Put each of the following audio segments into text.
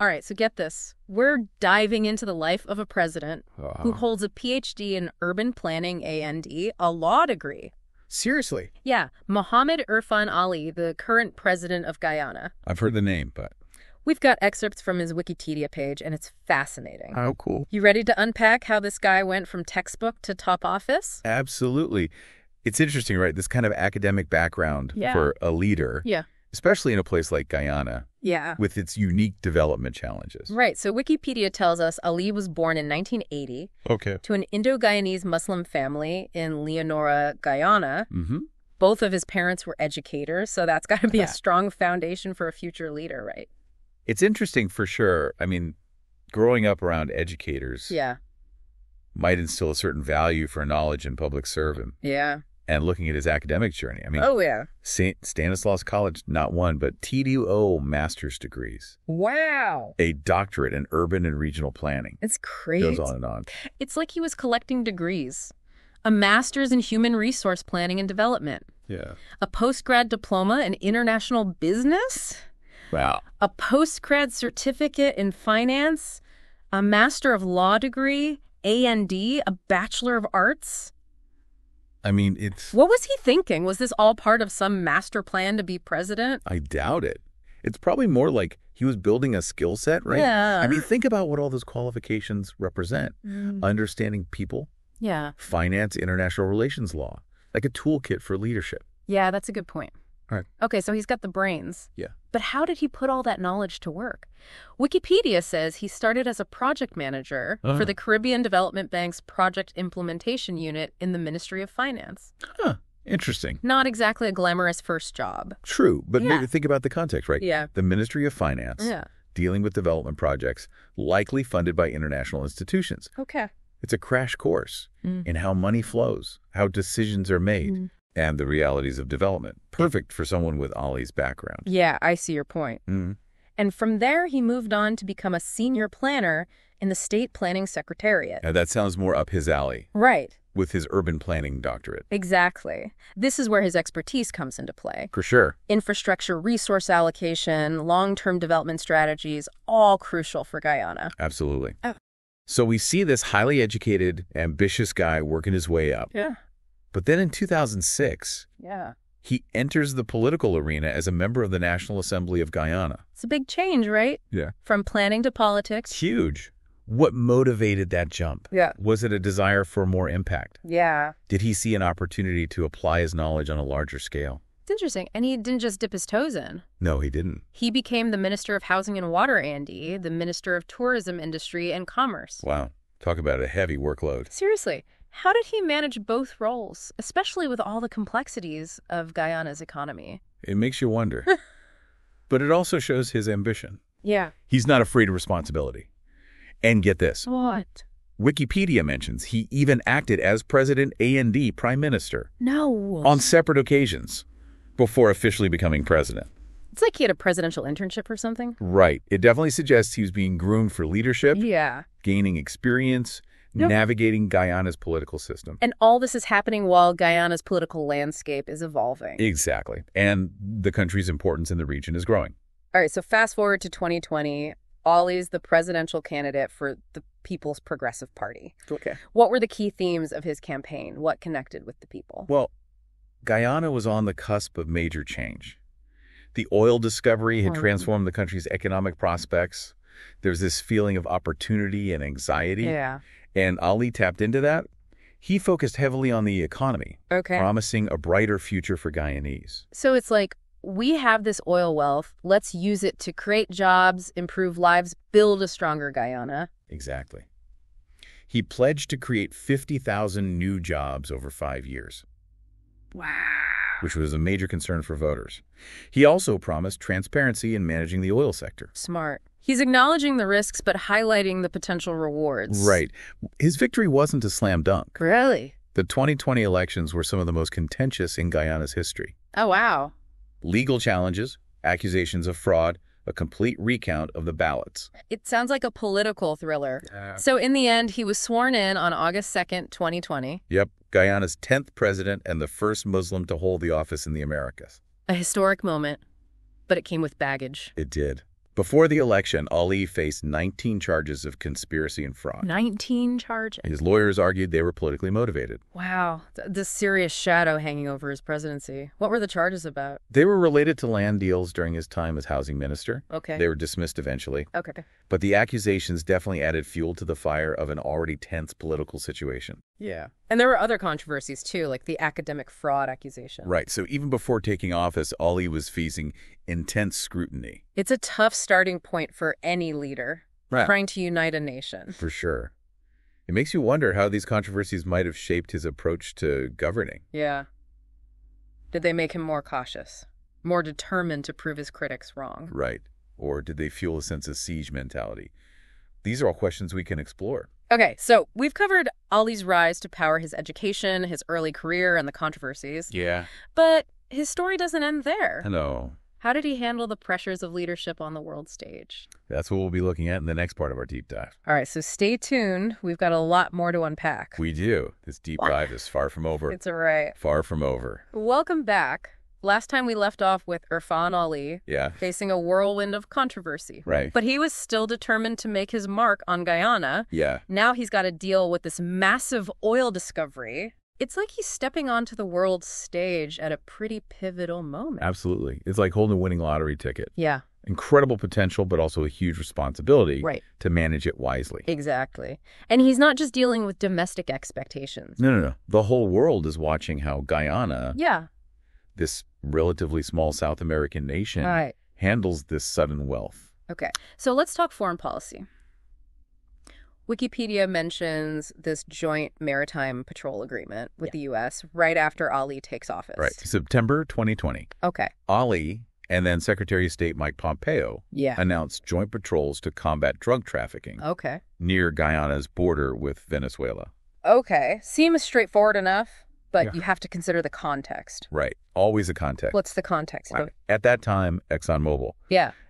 All right, so get this. We're diving into the life of a president who holds a PhD in urban planning A&D, a law degree. Seriously? Yeah, Mohammed Irfan Ali, the current president of Guyana. I've heard the name, but... We've got excerpts from his Wikipedia page, and it's fascinating. Oh, cool. You ready to unpack how this guy went from textbook to top office? Absolutely. It's interesting, right? This kind of academic background for a leader, especially in a place like Guyana, with its unique development challenges. Right. So Wikipedia tells us Ali was born in 1980 to an Indo-Guyanese Muslim family in Leonora, Guyana. Both of his parents were educators, so that's got to be a strong foundation for a future leader, right? It's interesting for sure. I mean, growing up around educators might instill a certain value for knowledge and public service. And looking at his academic journey, I mean, St. Stanislaus College, not one, but 2 master's degrees. Wow. A doctorate in urban and regional planning. It's crazy. Goes on and on. It's like he was collecting degrees. A master's in human resource planning and development. A postgrad diploma in international business. Wow. A postgrad certificate in finance. A master of law degree. A&D. A bachelor of arts. I mean, it's... What was he thinking? Was this all part of some master plan to be president? I doubt it. It's probably more like he was building a skill set, right? Yeah. I mean, think about what all those qualifications represent. Understanding people. Finance, international relations law. Like a toolkit for leadership. Yeah, that's a good point. All right. Okay, so he's got the brains. Yeah. But how did he put all that knowledge to work? Wikipedia says he started as a project manager for the Caribbean Development Bank's Project Implementation Unit in the Ministry of Finance. Huh. Interesting. Not exactly a glamorous first job. True, but maybe think about the context, right? Yeah. The Ministry of Finance, dealing with development projects, likely funded by international institutions. Okay. It's a crash course in how money flows, how decisions are made, and the realities of development. Perfect for someone with Ali's background. Yeah, I see your point. And from there, he moved on to become a senior planner in the State Planning Secretariat. Now, that sounds more up his alley. Right. With his urban planning doctorate. Exactly. This is where his expertise comes into play. For sure. Infrastructure, resource allocation, long-term development strategies, all crucial for Guyana. Absolutely. So we see this highly educated, ambitious guy working his way up. But then in 2006, he enters the political arena as a member of the National Assembly of Guyana. It's a big change, right? Yeah. From planning to politics. Huge. What motivated that jump? Was it a desire for more impact? Did he see an opportunity to apply his knowledge on a larger scale? It's interesting. And he didn't just dip his toes in. No, he didn't. He became the Minister of Housing and Water A&D, the Minister of Tourism, Industry, and Commerce. Wow. Talk about a heavy workload. Seriously. How did he manage both roles, especially with all the complexities of Guyana's economy? It makes you wonder. But it also shows his ambition. Yeah. He's not afraid of responsibility. And get this. What? Wikipedia mentions he even acted as President A&D Prime Minister. No. On separate occasions before officially becoming president. It's like he had a presidential internship or something. Right. It definitely suggests he was being groomed for leadership. Yeah. Gaining experience. Navigating Guyana's political system. And all this is happening while Guyana's political landscape is evolving. Exactly. And the country's importance in the region is growing. All right, so fast forward to 2020. Ali's the presidential candidate for the People's Progressive Party. Okay. What were the key themes of his campaign? What connected with the people? Well, Guyana was on the cusp of major change. The oil discovery had transformed the country's economic prospects. There's this feeling of opportunity and anxiety. Yeah. And Ali tapped into that. He focused heavily on the economy, promising a brighter future for Guyanese. So it's like, we have this oil wealth. Let's use it to create jobs, improve lives, build a stronger Guyana. Exactly. He pledged to create 50,000 new jobs over 5 years. Wow. Which was a major concern for voters. He also promised transparency in managing the oil sector. Smart. He's acknowledging the risks, but highlighting the potential rewards. Right. His victory wasn't a slam dunk. Really? The 2020 elections were some of the most contentious in Guyana's history. Oh, wow. Legal challenges, accusations of fraud, a complete recount of the ballots. It sounds like a political thriller. So in the end, he was sworn in on August 2nd, 2020. Yep. Guyana's 10th president and the first Muslim to hold the office in the Americas. A historic moment, but it came with baggage. It did. Before the election, Ali faced 19 charges of conspiracy and fraud. 19 charges? His lawyers argued they were politically motivated. Wow. This serious shadow hanging over his presidency. What were the charges about? They were related to land deals during his time as housing minister. Okay. They were dismissed eventually. Okay. But the accusations definitely added fuel to the fire of an already tense political situation. Yeah. And there were other controversies, too, like the academic fraud accusation. Right. So even before taking office, Ali was facing intense scrutiny. It's a tough starting point for any leader trying to unite a nation. For sure. It makes you wonder how these controversies might have shaped his approach to governing. Yeah. Did they make him more cautious, more determined to prove his critics wrong? Right. Or did they fuel a sense of siege mentality? These are all questions we can explore. Okay, so we've covered Ali's rise to power, his education, his early career, and the controversies. Yeah. But his story doesn't end there. No. How did he handle the pressures of leadership on the world stage? That's what we'll be looking at in the next part of our deep dive. All right, so stay tuned. We've got a lot more to unpack. We do. This deep dive is far from over. It's all right. Far from over. Welcome back. Last time we left off with Irfan Ali facing a whirlwind of controversy. Right. But he was still determined to make his mark on Guyana. Yeah. Now he's got to deal with this massive oil discovery. It's like he's stepping onto the world stage at a pretty pivotal moment. Absolutely. It's like holding a winning lottery ticket. Yeah. Incredible potential, but also a huge responsibility to manage it wisely. Exactly. And he's not just dealing with domestic expectations. No. The whole world is watching how Guyana, this relatively small South American nation, handles this sudden wealth. Okay. So let's talk foreign policy. Wikipedia mentions this joint maritime patrol agreement with the U.S. right after Ali takes office. Right. September 2020. Okay. Ali and then Secretary of State Mike Pompeo announced joint patrols to combat drug trafficking near Guyana's border with Venezuela. Okay. Seems straightforward enough, but you have to consider the context. Right. Always a context. What's the context? At that time, ExxonMobil,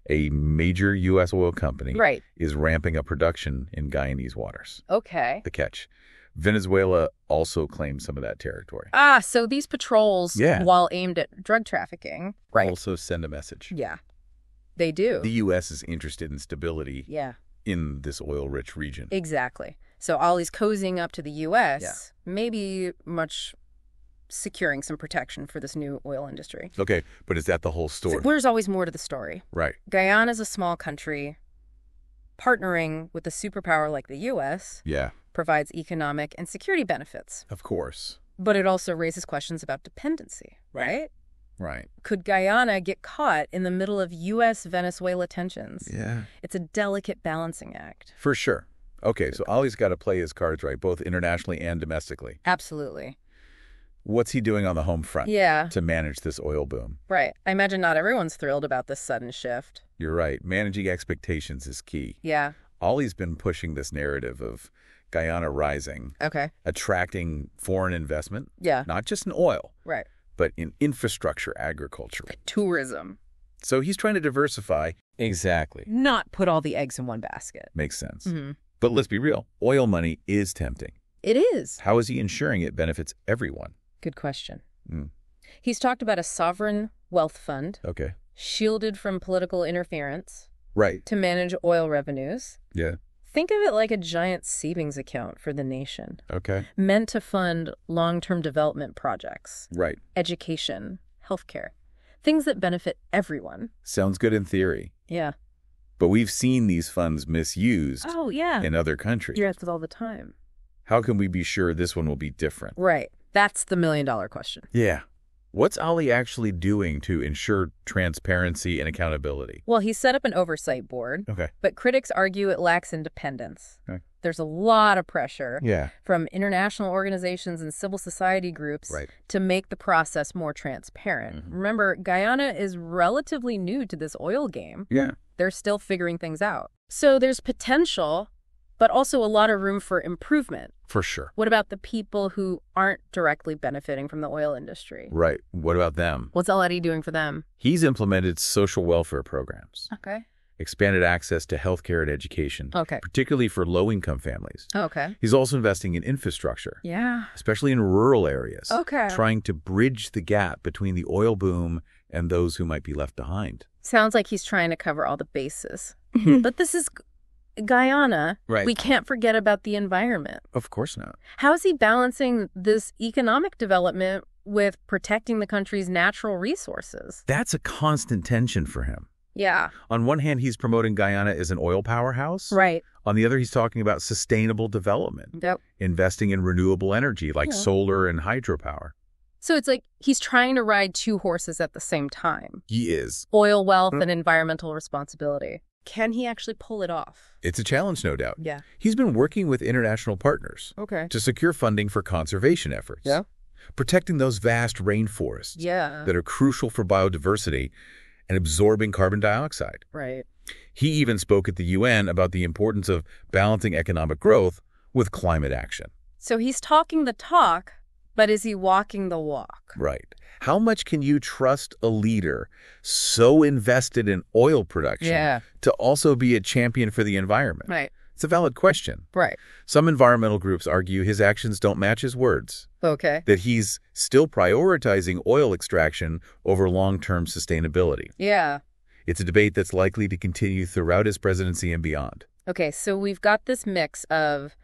a major U.S. oil company, is ramping up production in Guyanese waters. Okay. The catch. Venezuela also claims some of that territory. So these patrols, while aimed at drug trafficking, also send a message. Yeah, they do. The U.S. is interested in stability in this oil-rich region. Exactly. So Ali's cozying up to the U.S., maybe much securing some protection for this new oil industry. Okay, but is that the whole story? There's always more to the story. Right. Guyana's a small country. Partnering with a superpower like the U.S. provides economic and security benefits. Of course. But it also raises questions about dependency, right? Right. Could Guyana get caught in the middle of U.S.-Venezuela tensions? Yeah. It's a delicate balancing act. For sure. Okay, so Ali's got to play his cards right, both internationally and domestically. Absolutely. What's he doing on the home front to manage this oil boom? Right. I imagine not everyone's thrilled about this sudden shift. You're right. Managing expectations is key. Yeah. Ali's been pushing this narrative of Guyana rising, attracting foreign investment, not just in oil, but in infrastructure, agriculture. Tourism. So he's trying to diversify. Exactly. Not put all the eggs in one basket. Makes sense. But let's be real. Oil money is tempting. It is. How is he ensuring it benefits everyone? Good question. He's talked about a sovereign wealth fund. Shielded from political interference. To manage oil revenues. Think of it like a giant savings account for the nation. Meant to fund long-term development projects. Education, healthcare. Things that benefit everyone. Sounds good in theory. Yeah. But we've seen these funds misused in other countries. Yes, all the time. How can we be sure this one will be different? Right. That's the million-dollar question. Yeah. What's Ali actually doing to ensure transparency and accountability? Well, he set up an oversight board, but critics argue it lacks independence. There's a lot of pressure from international organizations and civil society groups to make the process more transparent. Remember, Guyana is relatively new to this oil game. They're still figuring things out. So there's potential, but also a lot of room for improvement. For sure. What about the people who aren't directly benefiting from the oil industry? Right. What about them? What's Ali doing for them? He's implemented social welfare programs. Expanded access to healthcare and education. Particularly for low-income families. He's also investing in infrastructure. Especially in rural areas. Trying to bridge the gap between the oil boom and those who might be left behind. Sounds like he's trying to cover all the bases. But this is Guyana. Right. We can't forget about the environment. Of course not. How is he balancing this economic development with protecting the country's natural resources? That's a constant tension for him. Yeah. On one hand, he's promoting Guyana as an oil powerhouse. Right. On the other, he's talking about sustainable development. Yep. Investing in renewable energy like solar and hydropower. So it's like he's trying to ride two horses at the same time. He is. Oil wealth and environmental responsibility. Can he actually pull it off? It's a challenge, no doubt. Yeah. He's been working with international partners to secure funding for conservation efforts. Yeah. Protecting those vast rainforests that are crucial for biodiversity and absorbing carbon dioxide. Right. He even spoke at the UN about the importance of balancing economic growth with climate action. So he's talking the talk, but is he walking the walk? Right. How much can you trust a leader so invested in oil production to also be a champion for the environment? Right. It's a valid question. Right. Some environmental groups argue his actions don't match his words. Okay. That he's still prioritizing oil extraction over long-term sustainability. Yeah. It's a debate that's likely to continue throughout his presidency and beyond. Okay, so we've got this mix of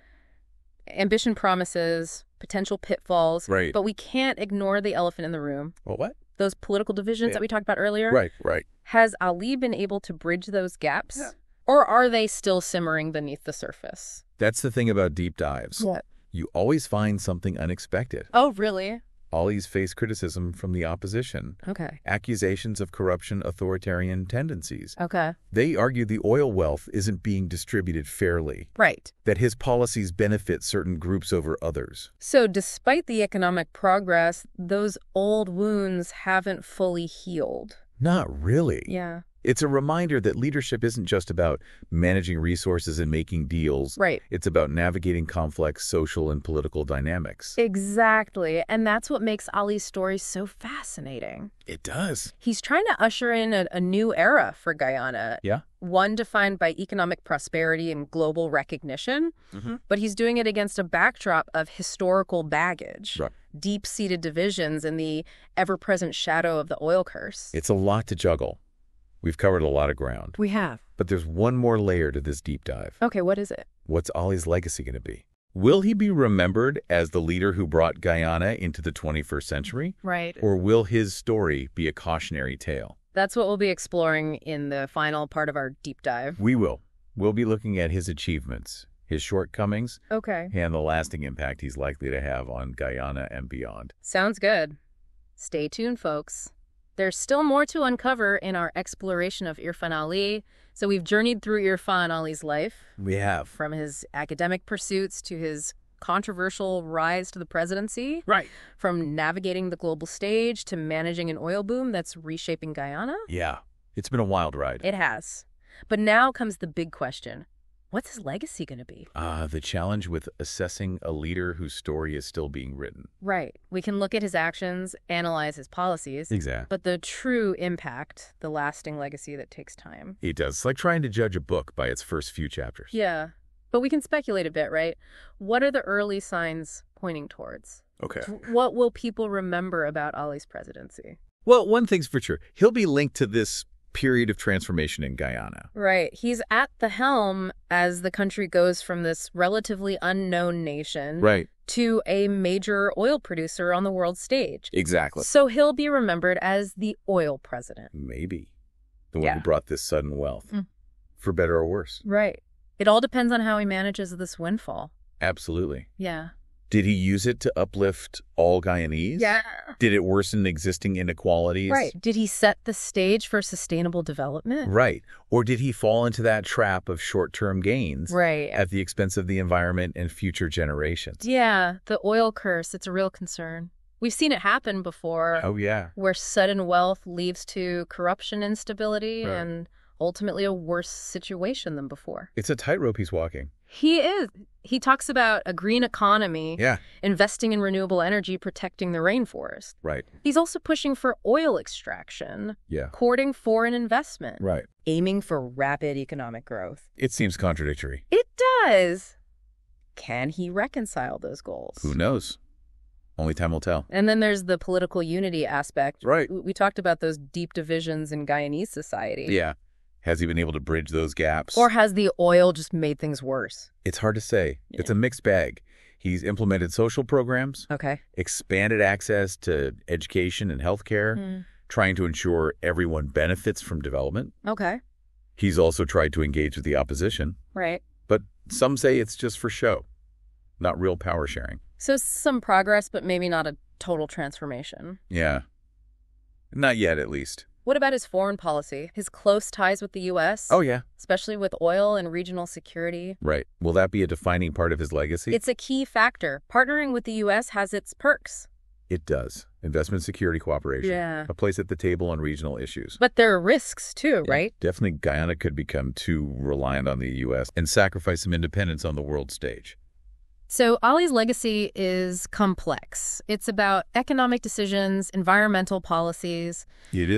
ambition promises, potential pitfalls, but we can't ignore the elephant in the room. Well, what? Those political divisions that we talked about earlier. Right. Has Ali been able to bridge those gaps? Yeah. Or are they still simmering beneath the surface? That's the thing about deep dives. What? You always find something unexpected. Oh, really? Ali's faced criticism from the opposition. Okay. Accusations of corruption, authoritarian tendencies. Okay. They argue the oil wealth isn't being distributed fairly. Right. That his policies benefit certain groups over others. So despite the economic progress, those old wounds haven't fully healed. Not really. Yeah. It's a reminder that leadership isn't just about managing resources and making deals. Right. It's about navigating complex social and political dynamics. Exactly. And that's what makes Ali's story so fascinating. It does. He's trying to usher in a new era for Guyana. Yeah. One defined by economic prosperity and global recognition. But he's doing it against a backdrop of historical baggage. Right. Deep-seated divisions and the ever-present shadow of the oil curse. It's a lot to juggle. We've covered a lot of ground. We have. But there's one more layer to this deep dive. Okay, what is it? What's Ali's legacy going to be? Will he be remembered as the leader who brought Guyana into the 21st century? Right. Or will his story be a cautionary tale? That's what we'll be exploring in the final part of our deep dive. We will. We'll be looking at his achievements, his shortcomings, and the lasting impact he's likely to have on Guyana and beyond. Sounds good. Stay tuned, folks. There's still more to uncover in our exploration of Irfan Ali. So we've journeyed through Irfan Ali's life. We have. From his academic pursuits to his controversial rise to the presidency. Right. From navigating the global stage to managing an oil boom that's reshaping Guyana. Yeah. It's been a wild ride. It has. But now comes the big question. What's his legacy going to be? The challenge with assessing a leader whose story is still being written. Right. We can look at his actions, analyze his policies. Exactly. But the true impact, the lasting legacy, that takes time. It does. It's like trying to judge a book by its first few chapters. Yeah. But we can speculate a bit, right? What are the early signs pointing towards? Okay. What will people remember about Ali's presidency? Well, one thing's for sure. He'll be linked to this period of transformation in Guyana. Right. He's at the helm as the country goes from this relatively unknown nation to a major oil producer on the world stage. Exactly. So he'll be remembered as the oil president. Maybe. The one who brought this sudden wealth. For better or worse. Right. It all depends on how he manages this windfall. Absolutely. Yeah. Did he use it to uplift all Guyanese? Yeah. Did it worsen existing inequalities? Right. Did he set the stage for sustainable development? Right. Or did he fall into that trap of short-term gains at the expense of the environment and future generations? Yeah. The oil curse, it's a real concern. We've seen it happen before. Oh, yeah. Where sudden wealth leads to corruption, instability, and ultimately a worse situation than before. It's a tightrope he's walking. He is. He talks about a green economy, investing in renewable energy, protecting the rainforest. Right. He's also pushing for oil extraction, courting foreign investment, aiming for rapid economic growth. It seems contradictory. It does. Can he reconcile those goals? Who knows? Only time will tell. And then there's the political unity aspect. Right. We talked about those deep divisions in Guyanese society. Yeah. Has he been able to bridge those gaps? Or has the oil just made things worse? It's hard to say. Yeah. It's a mixed bag. He's implemented social programs, expanded access to education and healthcare, trying to ensure everyone benefits from development. He's also tried to engage with the opposition. Right. But some say it's just for show, not real power sharing. So some progress, but maybe not a total transformation. Yeah. Not yet, at least. What about his foreign policy? His close ties with the U.S.? Oh, yeah. Especially with oil and regional security? Right. Will that be a defining part of his legacy? It's a key factor. Partnering with the U.S. has its perks. It does. Investment security cooperation. Yeah. A place at the table on regional issues. But there are risks, too, right? Definitely Guyana could become too reliant on the U.S. and sacrifice some independence on the world stage. So Ali's legacy is complex. It's about economic decisions, environmental policies,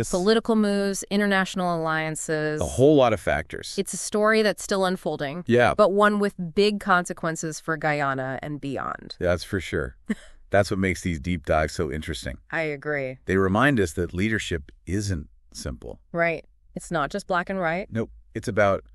political moves, international alliances. A whole lot of factors. It's a story that's still unfolding, but one with big consequences for Guyana and beyond. That's for sure. That's what makes these deep dives so interesting. I agree. They remind us that leadership isn't simple. Right. It's not just black and white. Nope. It's about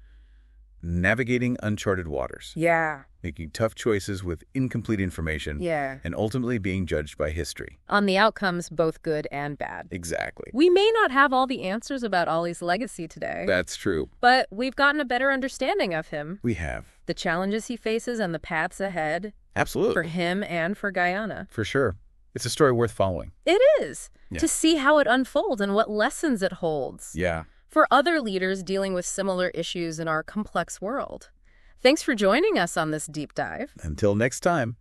navigating uncharted waters. Yeah. Making tough choices with incomplete information. Yeah. And ultimately being judged by history. On the outcomes, both good and bad. Exactly. We may not have all the answers about Ali's legacy today. That's true. But we've gotten a better understanding of him. We have. The challenges he faces and the paths ahead. Absolutely. For him and for Guyana. For sure. It's a story worth following. It is. Yeah. To see how it unfolds and what lessons it holds. Yeah. For other leaders dealing with similar issues in our complex world. Thanks for joining us on this deep dive. Until next time.